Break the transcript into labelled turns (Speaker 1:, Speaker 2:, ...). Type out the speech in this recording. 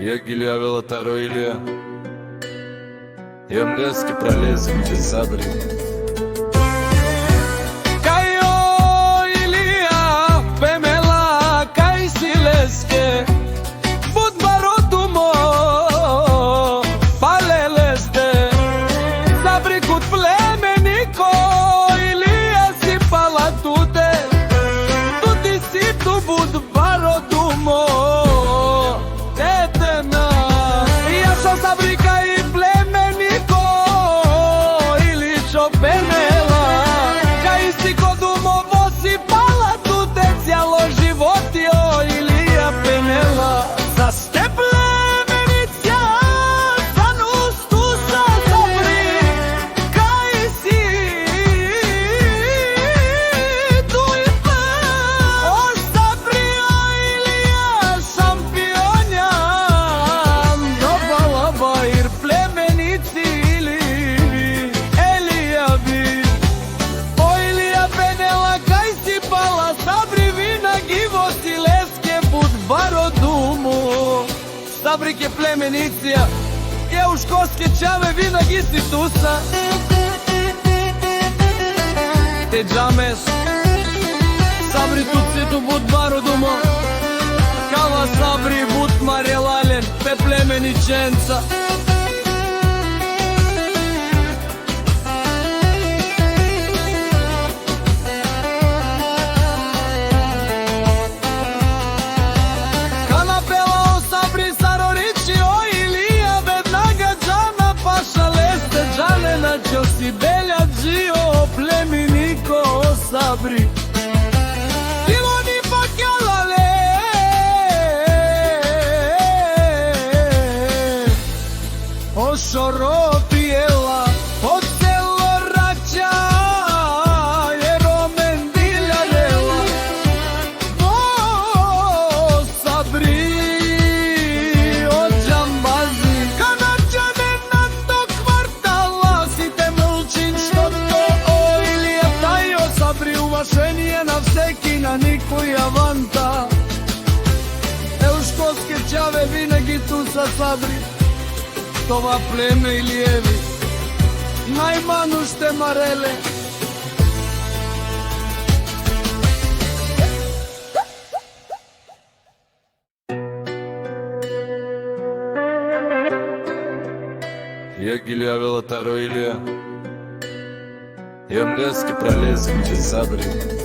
Speaker 1: Я гилявила таро Илия, я млески пролезем без забри.
Speaker 2: Кајо Илија, пемела, кај си леске, будбарото мо, палелесте, забрикут племенико, Илија си пала туте, тути си ту будбарото мо. Сабрик е племеница, е ушкоске чаве винаги си туса. Те джамес, Сабри туцето будбаро думо, кава Сабри буд марелален, пе племениченца. Čo si belja džio plemeniko Sabri, Iloni pakjalale, o šoro pijela, o celo rača, jero mendilja rela, o Sabri, o džambazi, kanadžane na to kvartala, Uvašenije na всеки, на никој аванта. Еушкоске чаве винаги ту са Сабри, това племе Илиеви, најману ште мареле.
Speaker 1: Я гилявила таро Илия, я млески пролезем без забри.